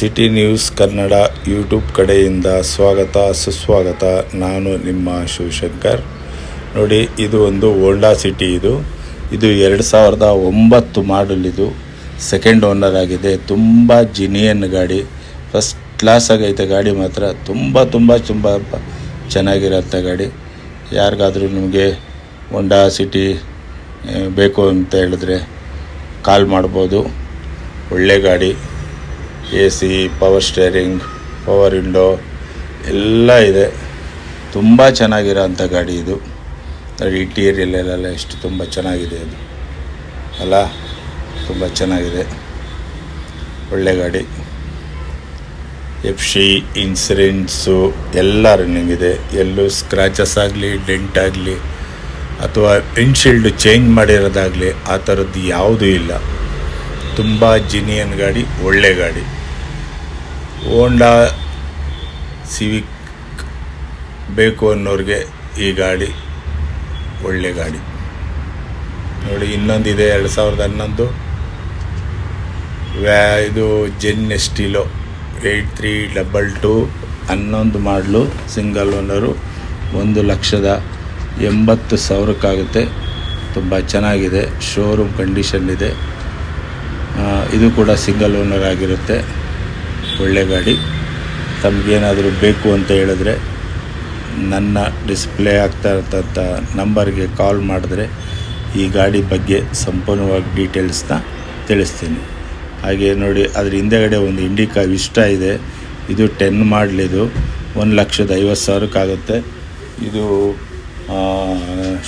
City news Kannada YouTube ಕಡೆಯಿಂದ ಸ್ವಾಗತ ಸುಸ್ವಾಗತ. ನಾನು ನಿಮ್ಮ ಶಿವಶಂಕರ್. ನೋಡಿ, ಇದು ಒಂದು ಹೋಂಡಾ ಸಿಟಿ. ಇದು 2009 ಮಾಡಲ್. ಇದು ಸೆಕೆಂಡ್ ಓನರ್ ಆಗಿದೆ. ತುಂಬ ಜಿನಿಯನ್ ಗಾಡಿ, ಫಸ್ಟ್ ಕ್ಲಾಸ್ ಆಗೈತೆ ಗಾಡಿ. ಮಾತ್ರ ತುಂಬ ಚೆನ್ನಾಗಿರೋಂಥ ಗಾಡಿ. ಯಾರಿಗಾದರೂ ನಿಮಗೆ ಹೋಂಡಾ ಸಿಟಿ ಬೇಕು ಅಂತ ಹೇಳಿದ್ರೆ ಕಾಲ್ ಮಾಡ್ಬೋದು. ಒಳ್ಳೆ ಗಾಡಿ, AC, power steering, power window ಎಲ್ಲ ಇದೆ. ತುಂಬ ಚೆನ್ನಾಗಿರೋ ಅಂಥ ಗಾಡಿ ಇದು. ಇಂಟೀರಿಯಲ್ಲೆಲ್ಲ ಎಷ್ಟು ತುಂಬ ಚೆನ್ನಾಗಿದೆ ಅದು ಅಲ್ಲ, ತುಂಬ ಚೆನ್ನಾಗಿದೆ. ಒಳ್ಳೆ ಗಾಡಿ. FC ಇನ್ಸೂರೆನ್ಸು ಎಲ್ಲ ರನ್ನಿಂಗ್ ಇದೆ. ಎಲ್ಲೂ ಸ್ಕ್ರ್ಯಾಚಸ್ ಆಗಲಿ, ಡೆಂಟ್ ಆಗಲಿ ಅಥವಾ ವಿಂಡ್ಶೀಲ್ಡ್ ಚೇಂಜ್ ಮಾಡಿರೋದಾಗಲಿ ಆ ಥರದ್ದು ಯಾವುದೂ ಇಲ್ಲ. ತುಂಬ ಜಿನಿಯನ್ ಗಾಡಿ, ಒಳ್ಳೆ ಗಾಡಿ. ಹೋಂಡಾ ಸಿವಿಕ್ ಬೇಕು ಅನ್ನೋರಿಗೆ ಈ ಗಾಡಿ ಒಳ್ಳೆ ಗಾಡಿ. ನೋಡಿ, ಇನ್ನೊಂದಿದೆ 2011 ಇದು ಜೆನ್ ಎಸ್ಟಿಲೋ 8322 11 ಮಾಡಲು, ಸಿಂಗಲ್ ಓನರು, 1,80,000 ತುಂಬ ಚೆನ್ನಾಗಿದೆ. ಶೋರೂಮ್ ಕಂಡೀಷನ್ ಇದೆ. ಇದು ಕೂಡ ಸಿಂಗಲ್ ಓನರ್ ಆಗಿರುತ್ತೆ. ಒಳ್ಳೆ ಗಾಡಿ. ತಮಗೇನಾದರೂ ಬೇಕು ಅಂತ ಹೇಳಿದ್ರೆ ನನ್ನ ಡಿಸ್ಪ್ಲೇ ಆಗ್ತಾ ಇರ್ತಂಥ ನಂಬರ್ಗೆ ಕಾಲ್ ಮಾಡಿದ್ರೆ ಈ ಗಾಡಿ ಬಗ್ಗೆ ಸಂಪೂರ್ಣವಾಗಿ ಡೀಟೇಲ್ಸ್ನ ತಿಳಿಸ್ತೀನಿ. ಹಾಗೆ ನೋಡಿ, ಅದ್ರ ಹಿಂದೆಗಡೆ ಒಂದು ಇಂಡಿಕಾ ವಿಸ್ಟಾ ಇದೆ. ಇದು 10 ಮಾಡಲಿದು, 1,50,000 ಇದು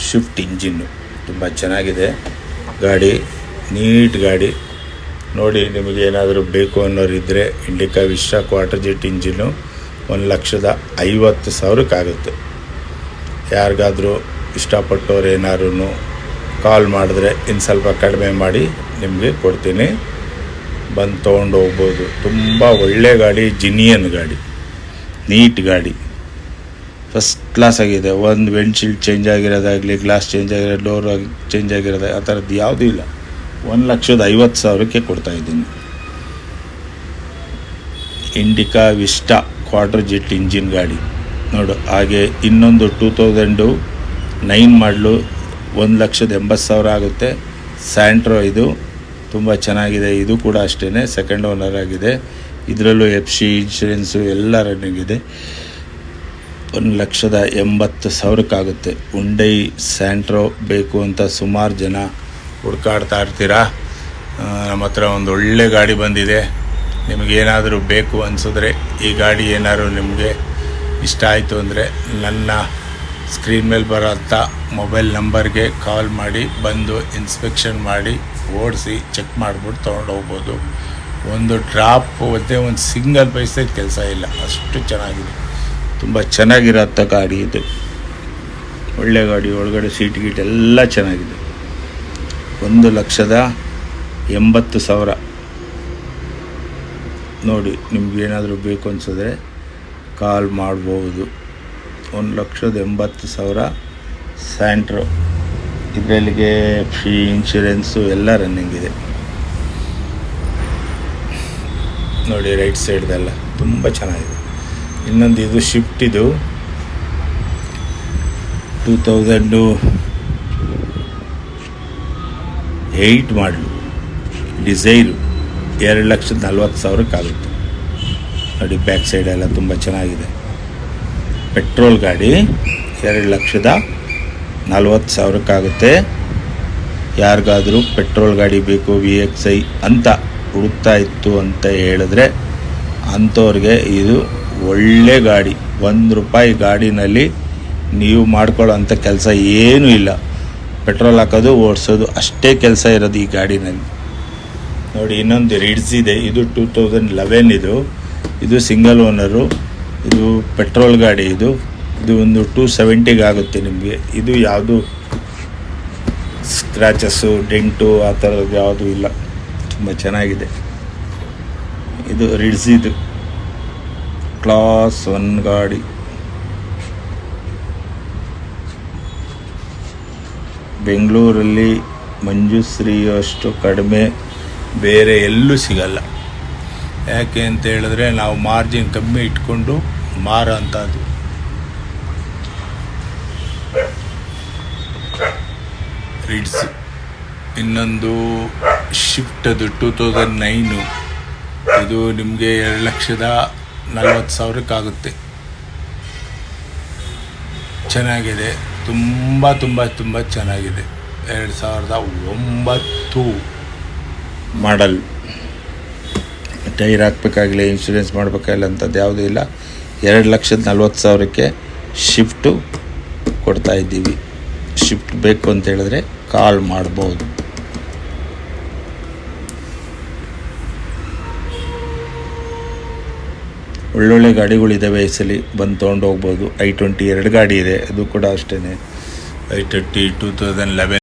ಶಿಫ್ಟ್ ಇಂಜಿನ್ನು. ತುಂಬ ಚೆನ್ನಾಗಿದೆ ಗಾಡಿ, ನೀಟ್ ಗಾಡಿ. ನೋಡಿ, ನಿಮಗೇನಾದರೂ ಬೇಕು ಅನ್ನೋರಿದ್ದರೆ Indica Vista quarter jet engine 1,50,000 ಯಾರಿಗಾದರೂ ಇಷ್ಟಪಟ್ಟವ್ರು ಏನಾದ್ರು ಕಾಲ್ ಮಾಡಿದ್ರೆ ಇನ್ನು ಸ್ವಲ್ಪ ಕಡಿಮೆ ಮಾಡಿ ನಿಮಗೆ ಕೊಡ್ತೀನಿ. ಬಂದು ತೊಗೊಂಡು ಹೋಗ್ಬೋದು. ತುಂಬ ಒಳ್ಳೆ ಗಾಡಿ, ಜಿನಿಯನ್ ಗಾಡಿ, ನೀಟ್ ಗಾಡಿ, ಫಸ್ಟ್ ಕ್ಲಾಸ್ ಆಗಿದೆ. ಒಂದು ವಿಂಡ್ಶೀಲ್ಡ್ ಚೇಂಜ್ ಆಗಿರೋದಾಗಲಿ, ಗ್ಲಾಸ್ ಚೇಂಜ್ ಆಗಿರೋ, ಡೋರ್ ಚೇಂಜ್ ಆಗಿರೋದು ಆ ಥರದ್ದು ಯಾವುದೂ ಇಲ್ಲ. 1,50,000 ಕೊಡ್ತಾಯಿದ್ದೀನಿ. Indica Vista quarter jet engine ಗಾಡಿ ನೋಡು. ಹಾಗೆ ಇನ್ನೊಂದು 2009 ಮಾಡಲು, 1,80,000 ಸ್ಯಾಂಟ್ರೋ. ಇದು ತುಂಬ ಚೆನ್ನಾಗಿದೆ. ಇದು ಕೂಡ ಅಷ್ಟೇ ಸೆಕೆಂಡ್ ಓನರ್ ಆಗಿದೆ. ಇದರಲ್ಲೂ FC ಇನ್ಶೂರೆನ್ಸು ಎಲ್ಲ ರನ್ನಿಂಗ್ ಇದೆ. 1,80,000 ಹುಂಡೈ ಸ್ಯಾಂಟ್ರೋ ಬೇಕು ಅಂತ ಸುಮಾರು ಜನ ಹುಡ್ಕಾಡ್ತಾ ಇರ್ತೀರಾ. ನಮ್ಮ ಹತ್ರ ಒಂದು ಒಳ್ಳೆ ಗಾಡಿ ಬಂದಿದೆ. ನಿಮಗೇನಾದರೂ ಬೇಕು ಅನಿಸಿದ್ರೆ, ಈ ಗಾಡಿ ಏನಾದರೂ ನಿಮಗೆ ಇಷ್ಟ ಆಯಿತು ಅಂದರೆ ನನ್ನ ಸ್ಕ್ರೀನ್ ಮೇಲೆ ಬರೋಂಥ ಮೊಬೈಲ್ ನಂಬರ್ಗೆ ಕಾಲ್ ಮಾಡಿ ಬಂದು ಇನ್ಸ್ಪೆಕ್ಷನ್ ಮಾಡಿ ಓಡಿಸಿ ಚೆಕ್ ಮಾಡಿಬಿಟ್ಟು ತೊಗೊಂಡು ಹೋಗ್ಬೋದು. ಒಂದು ಡ್ರಾಪ್ ಮತ್ತು ಒಂದು ಸಿಂಗಲ್ ಪೈಸೆ ಕೆಲಸ ಇಲ್ಲ, ಅಷ್ಟು ಚೆನ್ನಾಗಿದೆ. ತುಂಬ ಚೆನ್ನಾಗಿರೋಂಥ ಗಾಡಿ ಇದು. ಒಳ್ಳೆ ಗಾಡಿ. ಒಳಗಡೆ ಸೀಟ್ ಗೀಟ್ ಎಲ್ಲ ಚೆನ್ನಾಗಿದೆ. 1,80,000 ನೋಡಿ, ನಿಮ್ಗೇನಾದರೂ ಬೇಕು ಅನಿಸಿದ್ರೆ ಕಾಲ್ ಮಾಡ್ಬೋದು. 1,80,000 ಸ್ಯಾಂಟ್ರೋ. ಇದರಲ್ಲಿಗೆ FC ಇನ್ಶೂರೆನ್ಸು ಎಲ್ಲ ರನ್ನಿಂಗ್ ಇದೆ. ನೋಡಿ, ರೈಟ್ ಸೈಡ್ದೆಲ್ಲ ತುಂಬ ಚೆನ್ನಾಗಿದೆ. ಇನ್ನೊಂದು ಇದು ಶಿಫ್ಟ್. ಇದು 2008 ಮಾಡಲು, ಡಿಸೈರು, 2,40,000 ನೋಡಿ. ಬ್ಯಾಕ್ ಸೈಡೆಲ್ಲ ತುಂಬ ಚೆನ್ನಾಗಿದೆ. ಪೆಟ್ರೋಲ್ ಗಾಡಿ, 2,40,000 ಯಾರಿಗಾದರೂ ಪೆಟ್ರೋಲ್ ಗಾಡಿ ಬೇಕು, VXI ಅಂತ ಹುಡುಕ್ತಾ ಇತ್ತು ಅಂತ ಹೇಳಿದ್ರೆ ಅಂಥವ್ರಿಗೆ ಇದು ಒಳ್ಳೆ ಗಾಡಿ. ₹1 ಗಾಡಿನಲ್ಲಿ ನೀವು ಮಾಡ್ಕೊಳ್ಳೋಂಥ ಕೆಲಸ ಏನೂ ಇಲ್ಲ. ಪೆಟ್ರೋಲ್ ಹಾಕೋದು, ಓಡಿಸೋದು ಅಷ್ಟೇ ಕೆಲಸ ಇರೋದು ಈ ಗಾಡಿನಲ್ಲಿ. ನೋಡಿ, ಇನ್ನೊಂದು ರಿಡ್ಸ್ ಇದೆ. ಇದು 2011 ಇದು ಸಿಂಗಲ್ ಓನರು. ಇದು ಪೆಟ್ರೋಲ್ ಗಾಡಿ. ಇದು ಒಂದು 270 ನಿಮಗೆ. ಇದು ಯಾವುದು ಸ್ಕ್ರ್ಯಾಚಸ್ಸು, ಡೆಂಟು ಆ ಥರದ್ದು ಯಾವುದೂ ಇಲ್ಲ. ತುಂಬ ಚೆನ್ನಾಗಿದೆ. ಇದು ರಿಡ್ಸ್. ಇದು ಕ್ಲಾಸ್ 1 ಗಾಡಿ. ಬೆಂಗಳೂರಲ್ಲಿ ಮಂಜುಶ್ರೀ ಅಷ್ಟು ಕಡಿಮೆ ಬೇರೆ ಎಲ್ಲೂ ಸಿಗಲ್ಲ. ಯಾಕೆ ಅಂತ ಹೇಳಿದ್ರೆ ನಾವು ಮಾರ್ಜಿನ್ ಕಮ್ಮಿ ಇಟ್ಕೊಂಡು ಮಾರೋ ಅಂಥದ್ದು. ರಿಡ್ಸ್ ಇನ್ನೊಂದು ಶಿಫ್ಟ್, ಅದು 2009. ಇದು ನಿಮಗೆ 2,40,000 ಚೆನ್ನಾಗಿದೆ, ತುಂಬ ತುಂಬ ತುಂಬ ಚೆನ್ನಾಗಿದೆ. 2009 ಮಾಡಲ್. ಟೈರ್ ಹಾಕ್ಬೇಕಾಗಿಲ್ಲ, ಇನ್ಶೂರೆನ್ಸ್ ಮಾಡಬೇಕಾಗಿಲ್ಲ ಅಂಥದ್ದು ಯಾವುದೂ ಇಲ್ಲ. 2,40,000 ಶಿಫ್ಟು ಕೊಡ್ತಾಯಿದ್ದೀವಿ. ಶಿಫ್ಟ್ ಬೇಕು ಅಂತ ಹೇಳಿದ್ರೆ ಕಾಲ್ ಮಾಡ್ಬೋದು. ಒಳ್ಳೊಳ್ಳೆ ಗಾಡಿಗಳಿದ್ದಾವೆ, ಈ ಸಲ ಬಂದು ತೊಗೊಂಡು ಹೋಗ್ಬೋದು. i20 2 ಗಾಡಿ ಇದೆ, ಅದು ಕೂಡ ಅಷ್ಟೇ. i20 2011